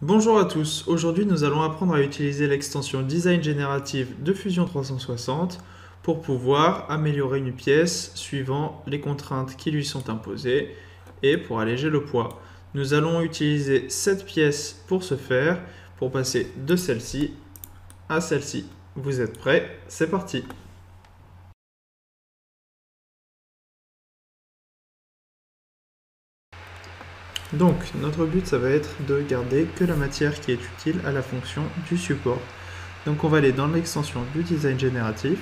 Bonjour à tous, aujourd'hui nous allons apprendre à utiliser l'extension Design Générative de Fusion 360 pour pouvoir améliorer une pièce suivant les contraintes qui lui sont imposées et pour alléger le poids. Nous allons utiliser cette pièce pour ce faire, pour passer de celle-ci à celle-ci. Vous êtes prêts? C'est parti! Donc, notre but, ça va être de garder que la matière qui est utile à la fonction du support. Donc, on va aller dans l'extension du design génératif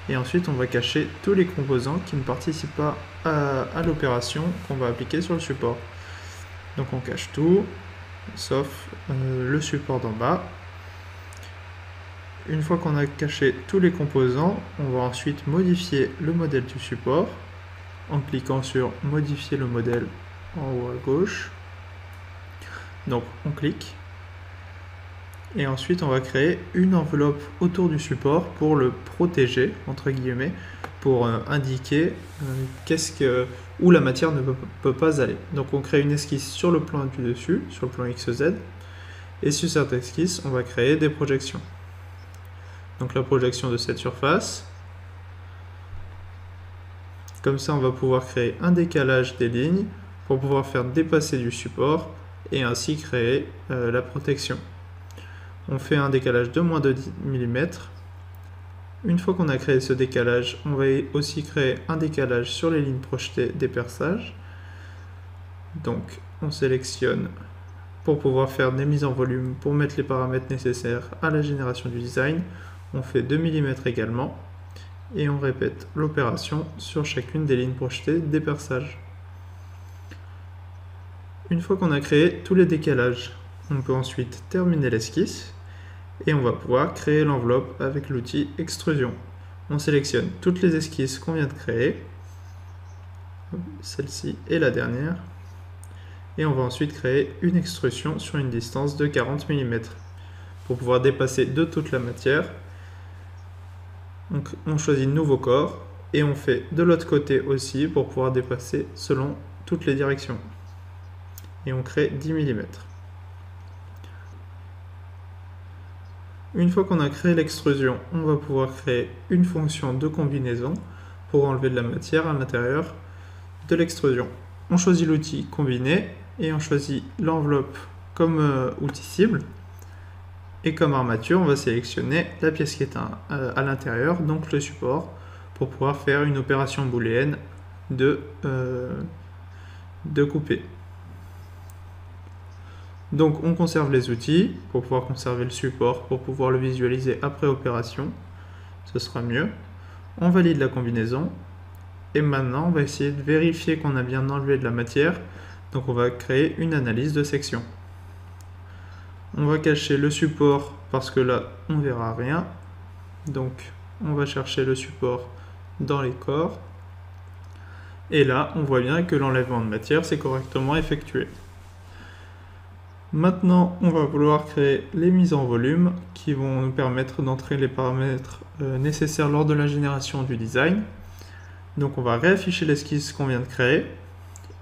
et ensuite, on va cacher tous les composants qui ne participent pas à l'opération qu'on va appliquer sur le support. Donc, on cache tout, sauf le support d'en bas. Une fois qu'on a caché tous les composants, on va ensuite modifier le modèle du support en cliquant sur modifier le modèle en haut à gauche. Donc on clique et ensuite on va créer une enveloppe autour du support pour le protéger entre guillemets, pour indiquer où la matière ne peut pas aller. Donc on crée une esquisse sur le plan du dessus, sur le plan XZ, et sur cette esquisse on va créer des projections. Donc la projection de cette surface. Comme ça on va pouvoir créer un décalage des lignes pour pouvoir faire dépasser du support et ainsi créer la protection. On fait un décalage de moins de 10 mm. Une fois qu'on a créé ce décalage, on va aussi créer un décalage sur les lignes projetées des perçages. Donc on sélectionne pour pouvoir faire des mises en volume, pour mettre les paramètres nécessaires à la génération du design. On fait 2 mm également et on répète l'opération sur chacune des lignes projetées des perçages. Une fois qu'on a créé tous les décalages, on peut ensuite terminer l'esquisse et on va pouvoir créer l'enveloppe avec l'outil extrusion. On sélectionne toutes les esquisses qu'on vient de créer, celle-ci et la dernière, et on va ensuite créer une extrusion sur une distance de 40 mm. Pour pouvoir dépasser de toute la matière, donc on choisit nouveau corps et on fait de l'autre côté aussi pour pouvoir dépasser selon toutes les directions. Et on crée 10 mm. Une fois qu'on a créé l'extrusion, on va pouvoir créer une fonction de combinaison pour enlever de la matière à l'intérieur de l'extrusion. On choisit l'outil combiner et on choisit l'enveloppe comme outil cible. Et comme armature, on va sélectionner la pièce qui est à l'intérieur, donc le support, pour pouvoir faire une opération booléenne de couper. Donc on conserve les outils pour pouvoir conserver le support, pour pouvoir le visualiser après opération, ce sera mieux. On valide la combinaison et maintenant on va essayer de vérifier qu'on a bien enlevé de la matière, donc on va créer une analyse de section. On va cacher le support parce que là on verra rien, donc on va chercher le support dans les corps et là on voit bien que l'enlèvement de matière s'est correctement effectué. Maintenant, on va vouloir créer les mises en volume qui vont nous permettre d'entrer les paramètres nécessaires lors de la génération du design. Donc on va réafficher l'esquisse qu'on vient de créer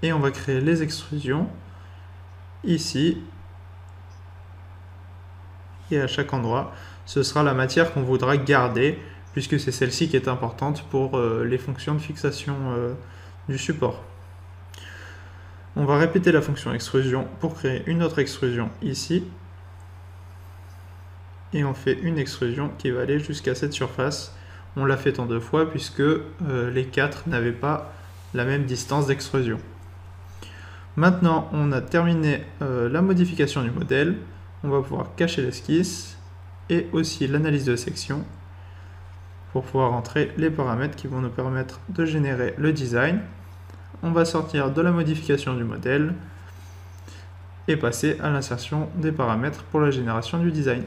et on va créer les extrusions ici et à chaque endroit. Ce sera la matière qu'on voudra garder puisque c'est celle-ci qui est importante pour les fonctions de fixation du support. On va répéter la fonction extrusion pour créer une autre extrusion ici. Et on fait une extrusion qui va aller jusqu'à cette surface. On l'a fait en deux fois puisque les quatre n'avaient pas la même distance d'extrusion. Maintenant, on a terminé la modification du modèle. On va pouvoir cacher l'esquisse et aussi l'analyse de section pour pouvoir entrer les paramètres qui vont nous permettre de générer le design. On va sortir de la modification du modèle et passer à l'insertion des paramètres pour la génération du design.